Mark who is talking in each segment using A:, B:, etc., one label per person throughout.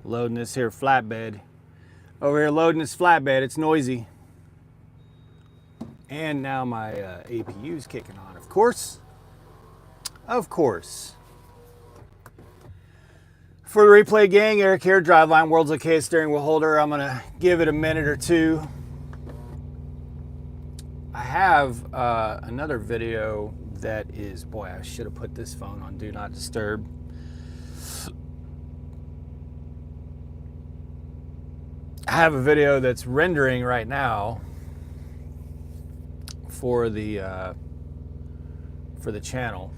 A: Loading this here flatbed. Over here loading this flatbed, it's noisy. And now my APU's kicking on, of course. Of course. For the replay gang, Eric here, driveline, world's okay steering wheel holder. I'm gonna give it a minute or two. I have another video that is, boy, I should have put this phone on Do Not Disturb. I have a video that's rendering right now for the channel.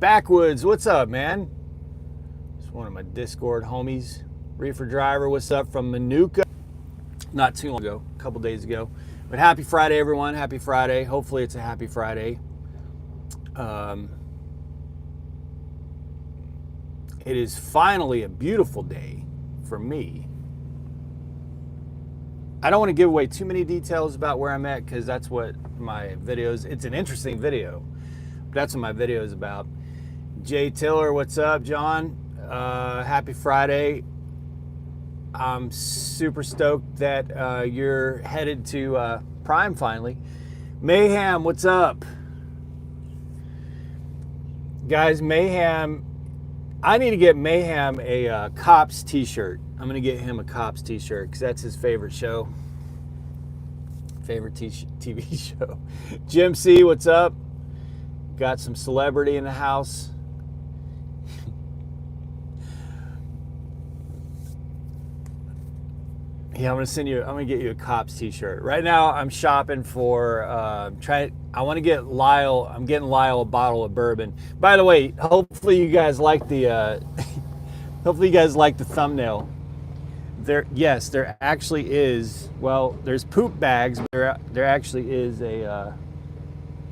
A: Backwoods, what's up, man? It's one of my Discord homies. Reefer Driver, what's up from Manuka? Not too long ago, a couple days ago. But happy Friday, everyone. Happy Friday. Hopefully it's a happy Friday. It is finally a beautiful day for me. I don't want to give away too many details about where I'm at because that's what my videos, it's an interesting video. That's what my video is about. Jay Tiller, what's up, John? Happy Friday. I'm super stoked that you're headed to Prime finally. Mayhem, what's up? Guys, Mayhem, I need to get Mayhem a Cops t-shirt. I'm going to get him a Cops t-shirt because that's his favorite show. Favorite TV show. Jim C, what's up? Got some celebrity in the house. Yeah, I'm gonna get you a Cops t-shirt. Right now I'm shopping for I want to get Lyle, I'm getting Lyle a bottle of bourbon. By the way, hopefully you guys like the thumbnail. There actually is, well, there's poop bags, but there actually is a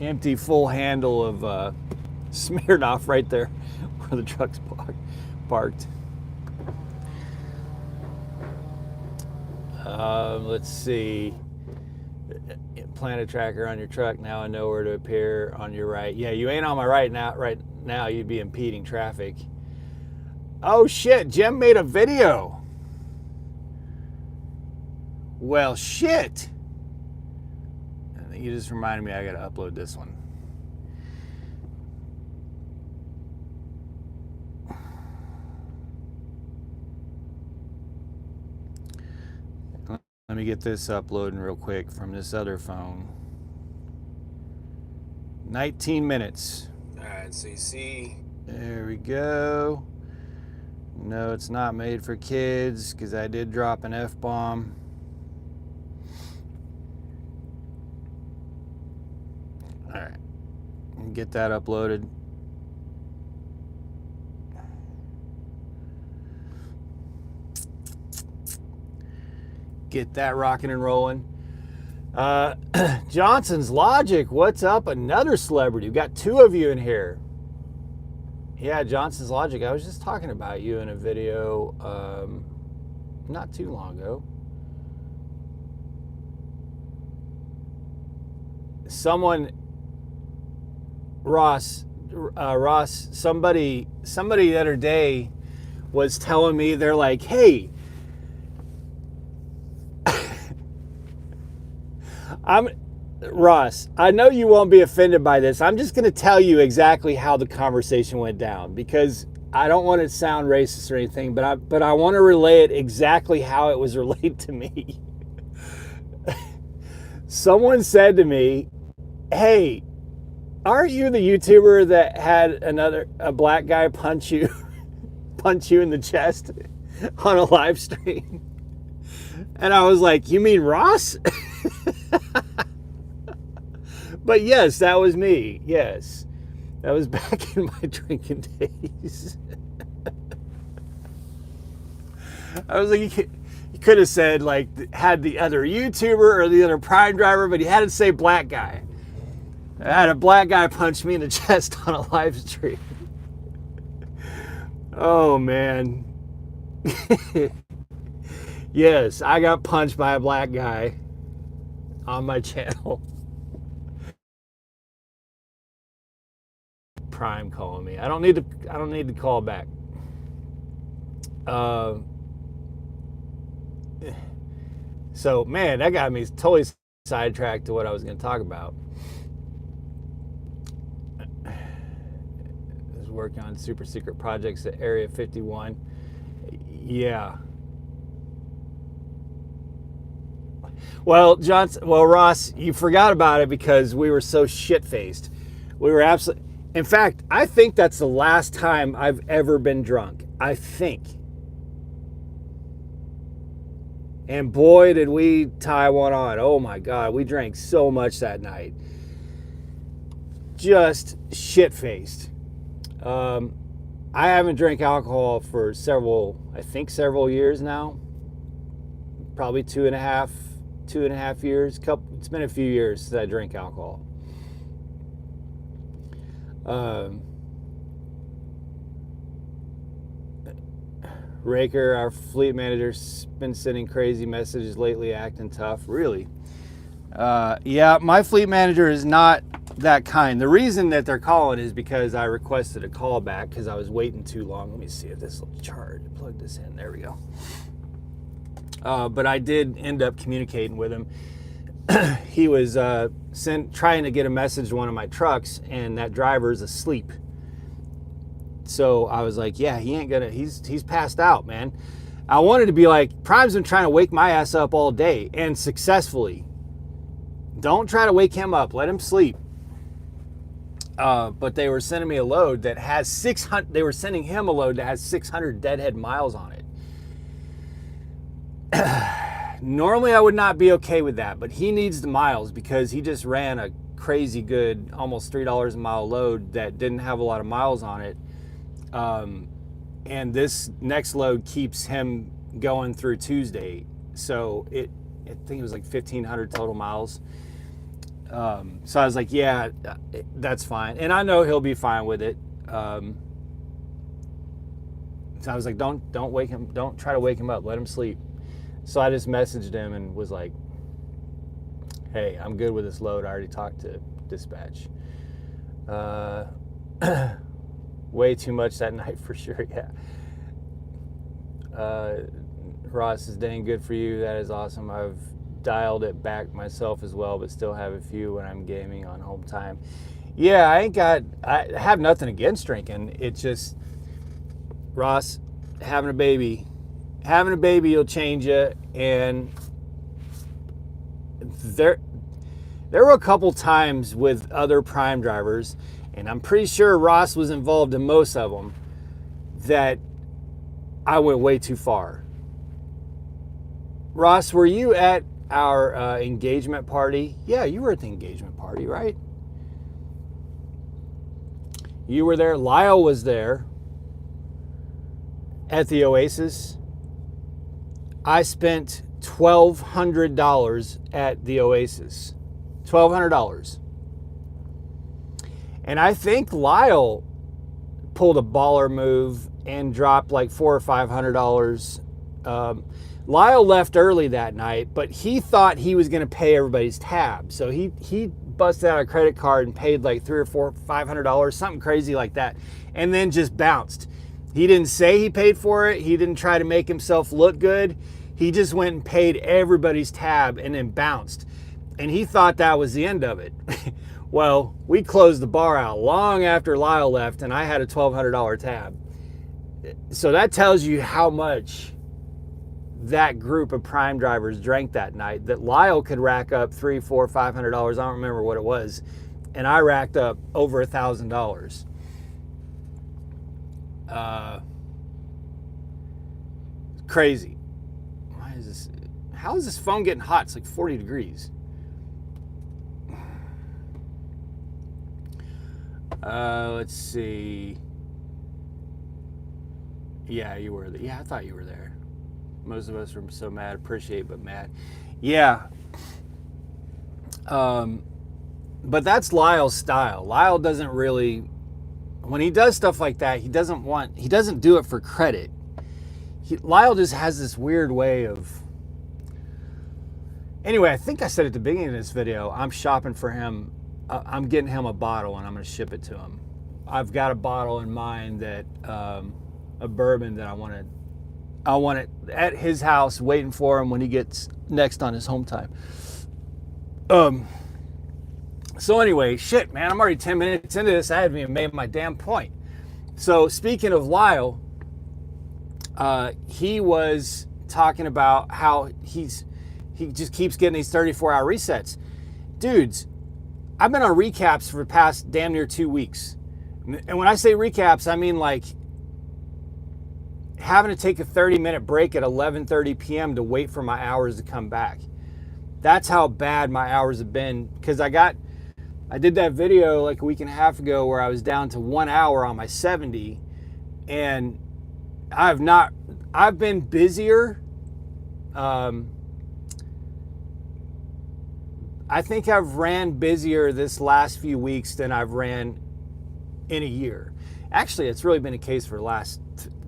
A: empty full handle of Smirnoff right there where the truck's parked. Let's see. Plant a tracker on your truck. Now I know where to appear on your right. Yeah, you ain't on my right now. Right now, you'd be impeding traffic. Oh shit! Jim made a video. Well, shit. I think you just reminded me I gotta upload this one. Let me get this uploading real quick from this other phone. 19 minutes. All right, so you see. There we go. No, it's not made for kids because I did drop an F-bomb. All right, get that uploaded. Get that rocking and rolling. Johnson's Logic, what's up? Another celebrity. We've got two of you in here. Yeah, Johnson's Logic. I was just talking about you in a video not too long ago. Someone, Ross, somebody the other day was telling me, they're like, hey, Ross, I know you won't be offended by this. I'm just going to tell you exactly how the conversation went down because I don't want to sound racist or anything, but I want to relay it exactly how it was relayed to me. Someone said to me, hey, aren't you the YouTuber that had a black guy punch you in the chest on a live stream? And I was like, you mean Ross? But yes, that was me. Yes, that was back in my drinking days. I was like, you could have said, like, had the other YouTuber or the other Prime driver, but you had to say black guy. I had a black guy punch me in the chest on a live stream. Oh, man. Yes, I got punched by a black guy on my channel. Prime calling me. I don't need to call back. So, man, that got me totally sidetracked to what I was going to talk about. I was working on super secret projects at Area 51. Yeah. Well, Ross, you forgot about it because we were so shit-faced. We were absolutely... In fact, I think that's the last time I've ever been drunk. I think. And boy, did we tie one on. Oh my God, we drank so much that night. Just shit-faced. I haven't drank alcohol for several years now. Probably two and a half years. It's been a few years since I drank alcohol. Raker, our fleet manager's been sending crazy messages lately, acting tough. Really? Yeah, my fleet manager is not that kind. The reason that they're calling is because I requested a call back because I was waiting too long. Let me see if this will charge. Plug this in. There we go. But I did end up communicating with him. He was trying to get a message to one of my trucks, and that driver's asleep. So I was like, yeah, he ain't gonna, he's passed out, man. I wanted to be like, Prime's been trying to wake my ass up all day, and successfully. Don't try to wake him up, let him sleep. But they were sending me a load that has 600, they were sending him a load that has 600 deadhead miles on it. Normally I would not be okay with that, but he needs the miles because he just ran a crazy good, almost $3 a mile load that didn't have a lot of miles on it. And this next load keeps him going through Tuesday. So I think it was like 1,500 total miles. So I was like, yeah, that's fine. And I know he'll be fine with it. So I was like, don't wake him. Don't try to wake him up. Let him sleep. So I just messaged him and was like, hey, I'm good with this load. I already talked to dispatch. Way too much that night for sure, yeah. Ross is dang good for you. That is awesome. I've dialed it back myself as well, but still have a few when I'm gaming on home time. Yeah, I have nothing against drinking. It's just, Ross, having a baby will change you. And there were a couple times with other Prime drivers, and I'm pretty sure Ross was involved in most of them, that I went way too far. Ross, were you at our engagement party? Yeah, you were at the engagement party, right? You were there. Lyle was there at the Oasis. I spent $1,200 at the Oasis. $1,200. And I think Lyle pulled a baller move and dropped like $400 or $500. Lyle left early that night, but he thought he was going to pay everybody's tab. So he busted out a credit card and paid like $300 or $500, something crazy like that, and then just bounced. He didn't say he paid for it. He didn't try to make himself look good. He just went and paid everybody's tab and then bounced. And he thought that was the end of it. Well, we closed the bar out long after Lyle left, and I had a $1,200 tab. So that tells you how much that group of Prime drivers drank that night, that Lyle could rack up $300, $400, $500. I don't remember what it was. And I racked up over $1,000. Crazy. Why is this? How is this phone getting hot? It's like 40 degrees. Let's see. Yeah, you were there. Yeah, I thought you were there. Most of us were so mad. Appreciate, but mad. Yeah. But that's Lyle's style. Lyle doesn't really, when he does stuff like that, he doesn't do it for credit. Lyle just has this weird way of, anyway, I think I said at the beginning of this video, I'm shopping for him. I'm getting him a bottle and I'm going to ship it to him. I've got a bottle in mind that, a bourbon that I want to I want it at his house waiting for him when he gets next on his home time. So anyway, shit, man, I'm already 10 minutes into this. I haven't even made my damn point. So speaking of Lyle, he was talking about how he just keeps getting these 34-hour resets. Dudes, I've been on recaps for the past damn near 2 weeks. And when I say recaps, I mean like having to take a 30-minute break at 11:30 p.m. to wait for my hours to come back. That's how bad my hours have been, because I did that video like a week and a half ago where I was down to 1 hour on my 70, and I've been busier. I think I've ran busier this last few weeks than I've ran in a year. Actually, it's really been a case for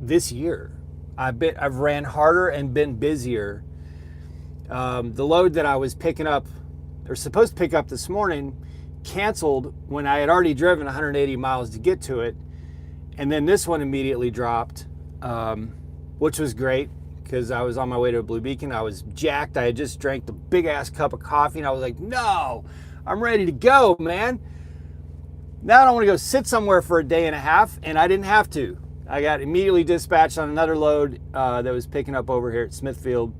A: this year. I've ran harder and been busier. The load that I was picking up, or supposed to pick up this morning, canceled when I had already driven 180 miles to get to it. And then this one immediately dropped, which was great because I was on my way to Blue Beacon. I was jacked. I had just drank the big ass cup of coffee and I was like, no, I'm ready to go, man. Now I don't want to go sit somewhere for a day and a half, and I didn't have to. I got immediately dispatched on another load that was picking up over here at Smithfield.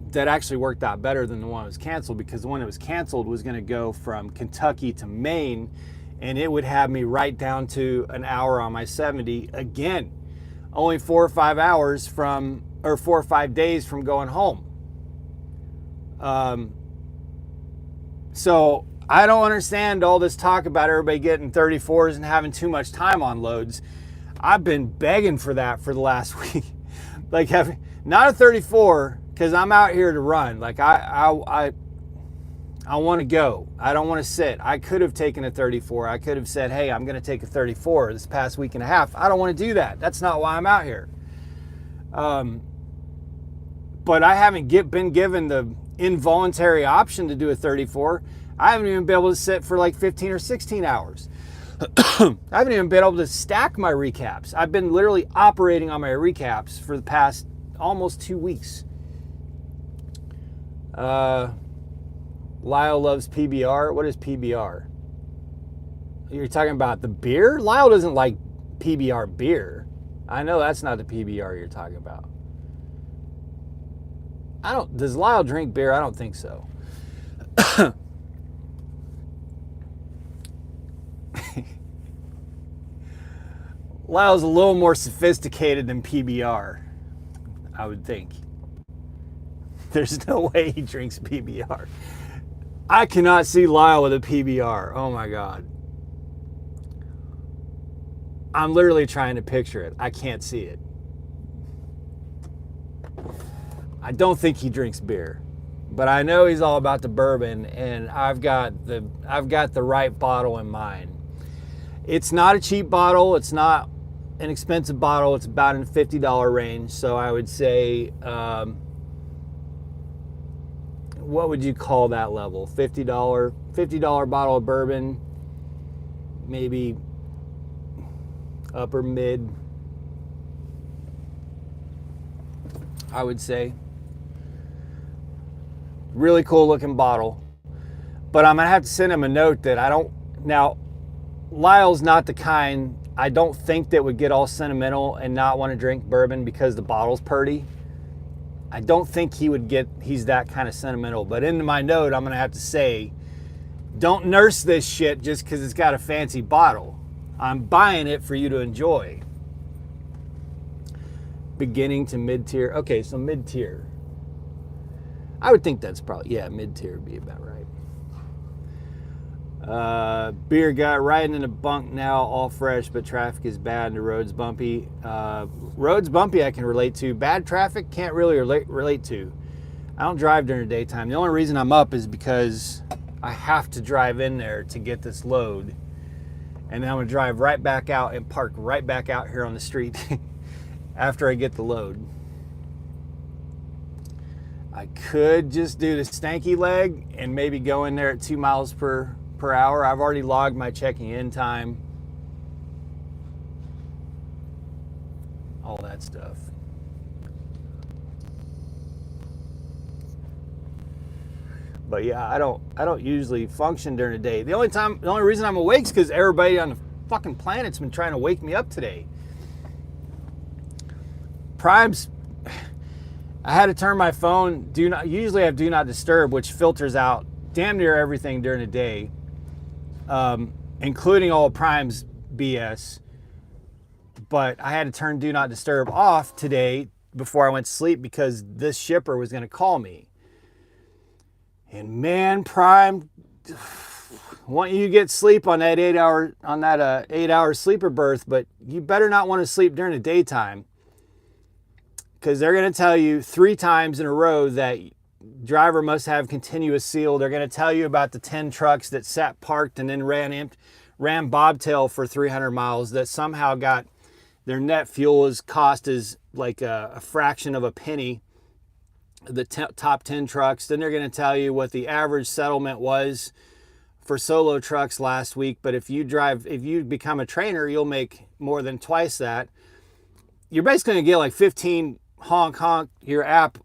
A: That actually worked out better than the one that was canceled, because the one that was canceled was going to go from Kentucky to Maine, and it would have me right down to an hour on my 70 again. Only 4 or 5 hours from, or 4 or 5 days from going home. So I don't understand all this talk about everybody getting 34s and having too much time on loads. I've been begging for that for the last week. Like having, not a 34, because I'm out here to run. Like I want to go. I don't want to sit. I could have taken a 34. I could have said, hey, I'm going to take a 34 this past week and a half. I don't want to do that. That's not why I'm out here. But I haven't been given the involuntary option to do a 34. I haven't even been able to sit for like 15 or 16 hours. I haven't even been able to stack my recaps. I've been literally operating on my recaps for the past almost 2 weeks. Lyle loves PBR. What is PBR? You're talking about the beer? Lyle doesn't like PBR beer. I know that's not the PBR you're talking about. Does Lyle drink beer? I don't think so. Lyle's a little more sophisticated than PBR, I would think. There's no way he drinks PBR. I cannot see Lyle with a PBR. Oh my God. I'm literally trying to picture it. I can't see it. I don't think he drinks beer, but I know he's all about the bourbon, and I've got the right bottle in mind. It's not a cheap bottle. It's not an expensive bottle. It's about in the $50 range. So I would say, what would you call that level? $50 bottle of bourbon, maybe upper mid, I would say. Really cool looking bottle. But I'm gonna have to send him a note that now Lyle's not the kind, I don't think, that would get all sentimental and not want to drink bourbon because the bottle's purty. I don't think he's that kind of sentimental. But in my note, I'm going to have to say, don't nurse this shit just because it's got a fancy bottle. I'm buying it for you to enjoy. Beginning to mid-tier. Okay, so mid-tier. I would think that's probably, yeah, mid-tier would be about right. Beer guy riding in a bunk now, all fresh, but traffic is bad and the road's bumpy. Road's bumpy I can relate to. Bad traffic can't really relate to. I don't drive during the daytime. The only reason I'm up is because I have to drive in there to get this load. And then I'm going to drive right back out and park right back out here on the street after I get the load. I could just do the stanky leg and maybe go in there at 2 miles per hour. I've already logged my checking in time. all that stuff. But yeah, I don't usually function during the day. The only reason I'm awake is because everybody on the fucking planet's been trying to wake me up today. Prime's, I had to turn my phone, usually I have do not disturb, which filters out damn near everything during the day, including all Prime's BS. But I had to turn do not disturb off today before I went to sleep because this shipper was going to call me. And man, Prime, want you to get sleep on that 8-hour sleeper berth, but you better not want to sleep during the daytime, because they're going to tell you 3 times in a row that driver must have continuous seal. They're going to tell you about the 10 trucks that sat parked and then ran bobtail for 300 miles that somehow got their net fuel cost is like a fraction of a penny. The top 10 trucks. Then they're going to tell you what the average settlement was for solo trucks last week. But if you become a trainer, you'll make more than twice that. You're basically going to get like 15 honk honk, your app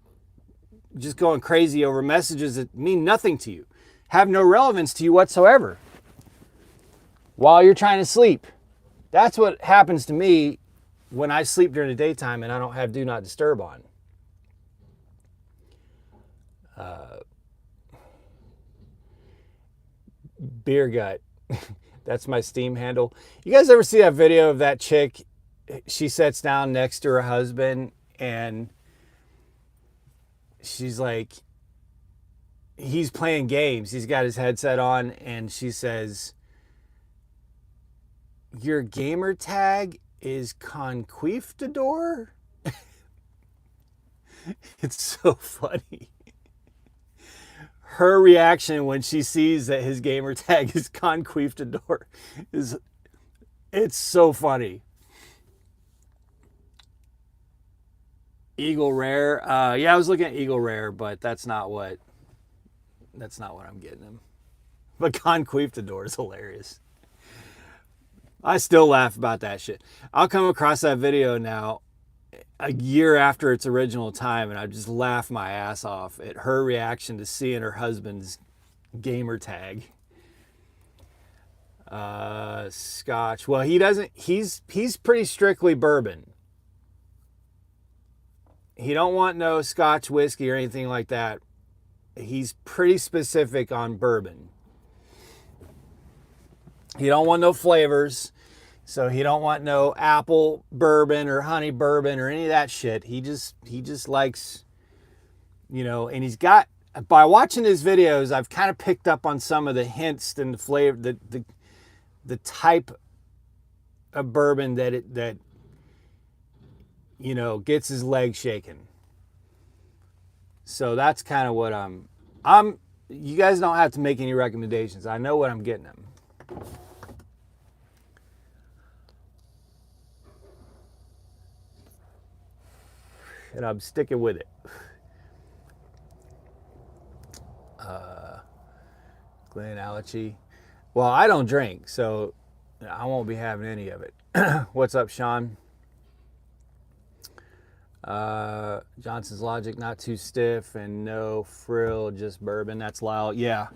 A: just going crazy over messages that mean nothing to you, have no relevance to you whatsoever, while you're trying to sleep. That's what happens to me when I sleep during the daytime and I don't have do not disturb on. Beer gut. That's my Steam handle. You guys ever see that video of that chick? She sits down next to her husband and she's like, he's playing games. He's got his headset on and she says, "Your gamer tag is Conquistador?" It's so funny. Her reaction when she sees that his gamer tag is Conquistador it's so funny. Eagle Rare. Yeah, I was looking at Eagle Rare, but that's not what I'm getting him. But Conquistador is hilarious. I still laugh about that shit. I'll come across that video now a year after its original time, and I just laugh my ass off at her reaction to seeing her husband's gamer tag. Scotch. Well, he's pretty strictly bourbon. He don't want no Scotch whiskey or anything like that. He's pretty specific on bourbon. He don't want no flavors. So he don't want no apple bourbon or honey bourbon or any of that shit. He just likes, and he's got, by watching his videos, I've kind of picked up on some of the hints and the flavor, the type of bourbon that gets his legs shaking. So that's kind of what you guys don't have to make any recommendations. I know what I'm getting him. And I'm sticking with it. Glen Allergy. Well, I don't drink, so I won't be having any of it. What's up, Sean? Johnson's Logic, not too stiff and no frill, just bourbon. That's Lyle. Yeah,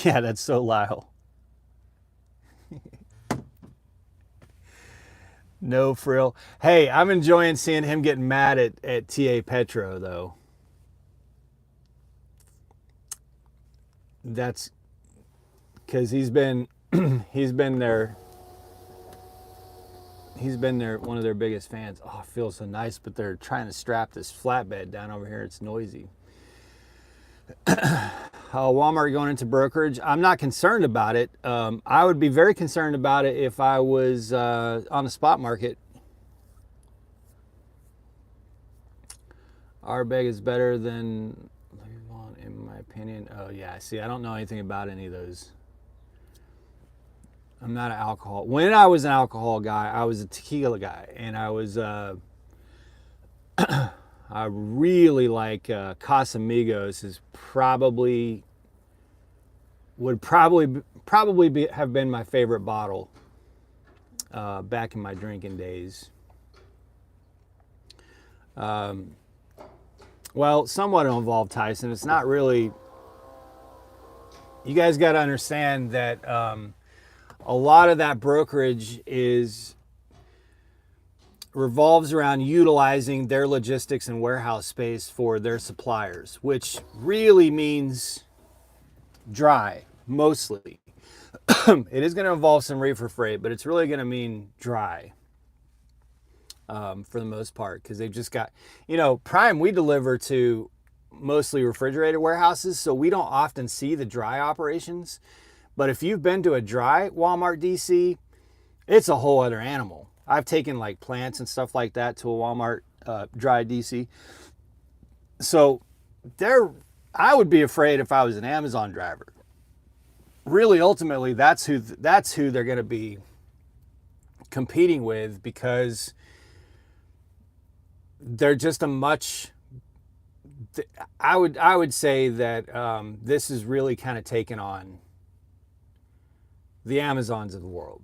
A: that's so Lyle. No frill. Hey, I'm enjoying seeing him getting mad at T.A. Petro, though. That's because he's been their one of their biggest fans. Oh, it feels so nice, but they're trying to strap this flatbed down over here. It's noisy. Walmart going into brokerage. I'm not concerned about it. I would be very concerned about it if I was on the spot market. Arbeg is better than, in my opinion. Oh yeah, see, I don't know anything about any of those. I'm not an alcohol. When I was an alcohol guy, I was a tequila guy, and I was I really like Casamigos. Would probably have been my favorite bottle back in my drinking days. Well, somewhat involved, Tyson. It's not really. You guys got to understand that a lot of that brokerage revolves around utilizing their logistics and warehouse space for their suppliers, which really means dry, mostly. It is going to involve some reefer freight, but it's really going to mean dry for the most part, because they've just got, Prime, we deliver to mostly refrigerated warehouses, so we don't often see the dry operations. But if you've been to a dry Walmart DC, it's a whole other animal. I've taken like plants and stuff like that to a Walmart dry DC. So I would be afraid if I was an Amazon driver. Really, ultimately, that's who they're going to be competing with, because they're just a much. I would say that this is really kind of taken on the Amazons of the world.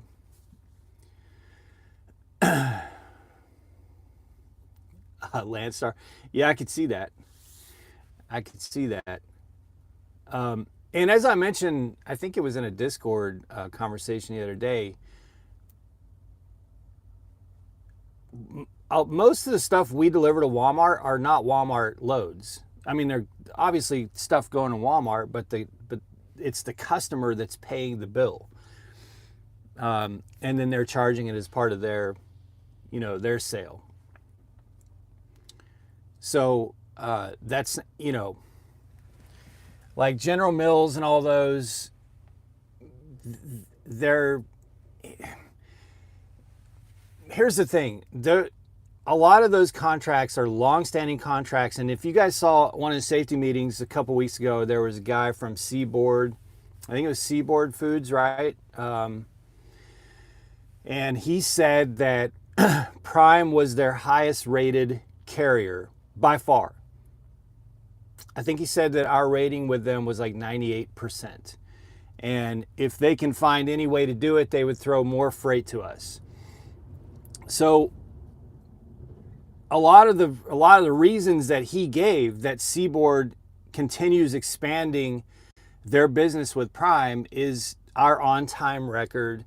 A: Landstar, yeah, I could see that. And as I mentioned, I think it was in a Discord conversation the other day, most of the stuff we deliver to Walmart are not Walmart loads. I mean, they're obviously stuff going to Walmart, but it's the customer that's paying the bill. And then they're charging it as part of their sale. So that's, like General Mills and all those, here's the thing. A lot of those contracts are long-standing contracts, and if you guys saw one of the safety meetings a couple weeks ago, there was a guy from Seaboard, I think it was Seaboard Foods, right? And he said that Prime was their highest rated carrier by far. I think he said that our rating with them was like 98%. And if they can find any way to do it, they would throw more freight to us. So a lot of the reasons that he gave that Seaboard continues expanding their business with Prime is our on-time record,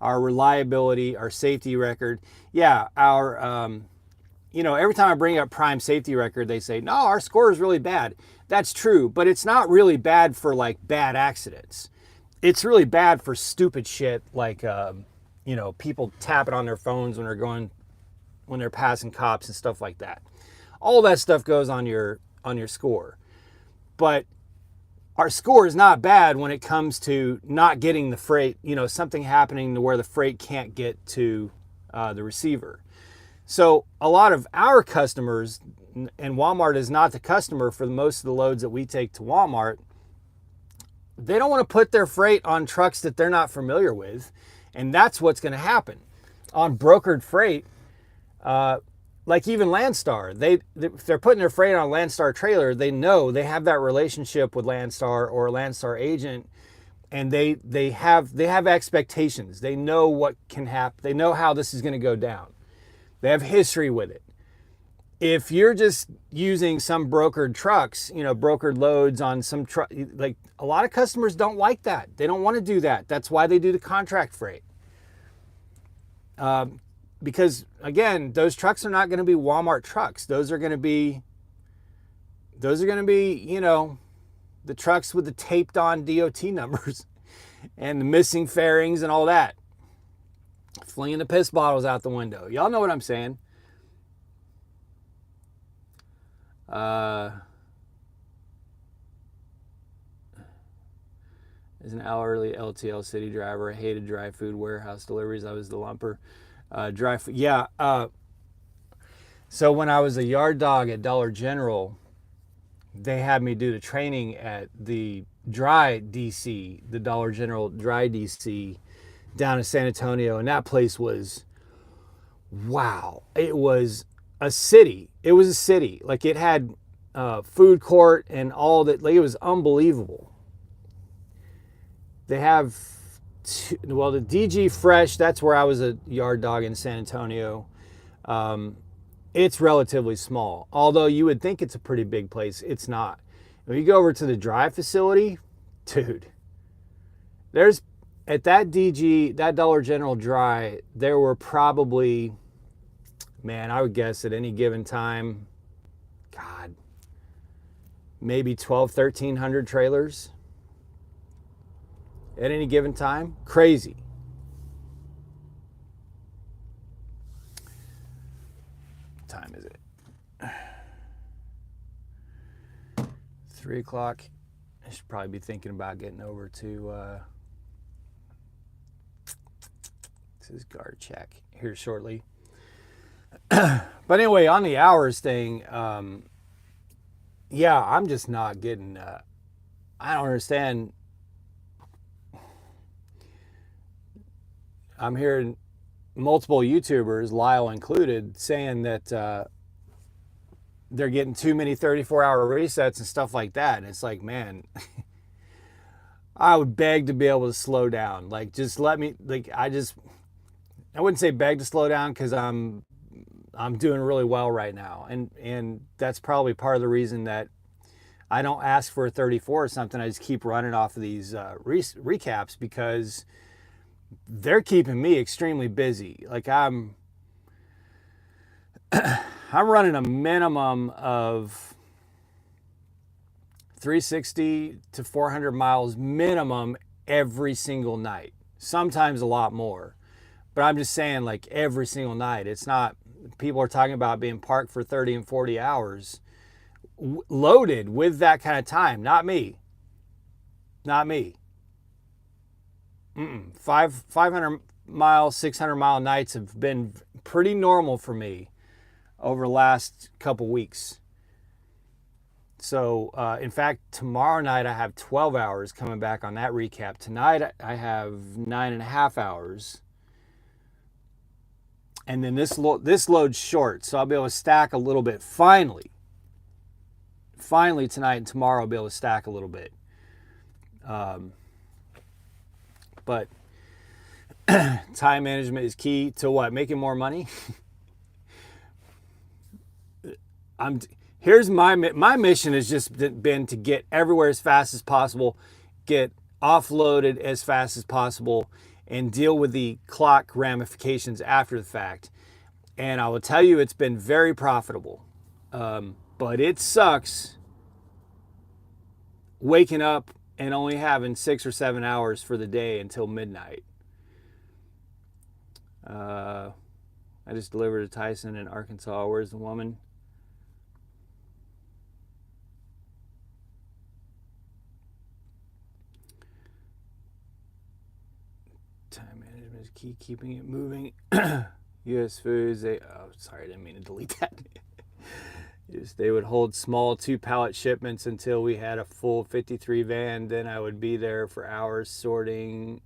A: our reliability, our safety record. Yeah, every time I bring up Prime safety record, they say, no, our score is really bad. That's true, but it's not really bad for like bad accidents. It's really bad for stupid shit like, people tapping on their phones when they're passing cops and stuff like that. All that stuff goes on your score. But our score is not bad when it comes to not getting the freight, something happening to where the freight can't get to the receiver. So a lot of our customers, and Walmart is not the customer for most of the loads that we take to Walmart, they don't want to put their freight on trucks that they're not familiar with. And that's what's going to happen. On brokered freight, like even Landstar, if they're putting their freight on a Landstar trailer, they know they have that relationship with Landstar or a Landstar agent, and they have expectations. They know what can happen. They know how this is going to go down. They have history with it. If you're just using some brokered trucks, brokered loads on some truck, like a lot of customers don't like that. They don't want to do that. That's why they do the contract freight. Because again, those trucks are not going to be Walmart trucks. Those are going to be, the trucks with the taped on DOT numbers and the missing fairings and all that. Flinging the piss bottles out the window. Y'all know what I'm saying. As an hourly LTL city driver, I hated dry food warehouse deliveries. I was the lumper. Dry food. Yeah. So when I was a yard dog at Dollar General, they had me do the training at the dry DC, the Dollar General dry DC down in San Antonio. And that place was, wow. It was a city. It was a city. Like it had food court and all that. Like it was unbelievable. They have, the DG Fresh, that's where I was a yard dog in San Antonio. it's relatively small. Although you would think it's a pretty big place, it's not. When you go over to the dry facility, dude, there's at that DG, that Dollar General dry, there were probably, man, I would guess at any given time, God, maybe 1,300 trailers at any given time. Crazy. What time is it? 3 o'clock. I should probably be thinking about getting over to this guard check here shortly. But anyway, on the hours thing, yeah, I'm just not getting, I don't understand. I'm hearing multiple YouTubers, Lyle included, saying that they're getting too many 34-hour resets and stuff like that. And it's like, man, I would beg to be able to slow down. Like, just let me, like, I wouldn't say beg to slow down, because I'm doing really well right now. And that's probably part of the reason that I don't ask for a 34 or something. I just keep running off of these recaps, because they're keeping me extremely busy. Like, I'm running a minimum of 360 to 400 miles minimum every single night. Sometimes a lot more. But I'm just saying, like, every single night. It's not, people are talking about being parked for 30 and 40 hours loaded with that kind of time. Not me. Not me. 500 mile, 600 mile nights have been pretty normal for me over the last couple weeks. So, in fact, tomorrow night I have 12 hours coming back on that recap. Tonight I have 9.5 hours. And then this load's short, so I'll be able to stack a little bit. Finally, tonight and tomorrow I'll be able to stack a little bit. But time management is key to what? Making more money? Here's my mission has just been to get everywhere as fast as possible, get offloaded as fast as possible, and deal with the clock ramifications after the fact. And I will tell you, it's been very profitable. But it sucks waking up and only having 6 or 7 hours for the day until midnight. I just delivered to Tyson in Arkansas. Where's the woman? Time management is key, keeping it moving. US Foods, sorry, I didn't mean to delete that. They would hold small 2-pallet shipments until we had a full 53 van. Then I would be there for hours sorting,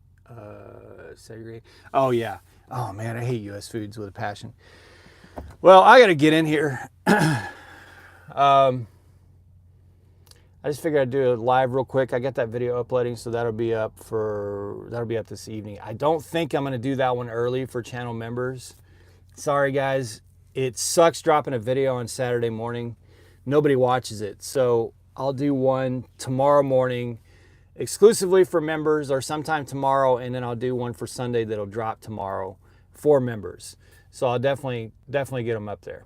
A: segregate. Oh, yeah. Oh, man, I hate US Foods with a passion. Well, I got to get in here. I just figured I'd do a live real quick. I got that video uploading, so that'll be up this evening. I don't think I'm going to do that one early for channel members. Sorry, guys. It sucks dropping a video on Saturday morning. Nobody watches it. So I'll do one tomorrow morning exclusively for members, or sometime tomorrow, and then I'll do one for Sunday that'll drop tomorrow for members. So I'll definitely get them up there.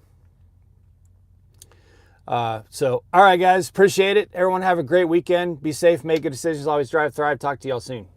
A: So, all right, guys, appreciate it. Everyone have a great weekend. Be safe, make good decisions, always drive, thrive. Talk to y'all soon.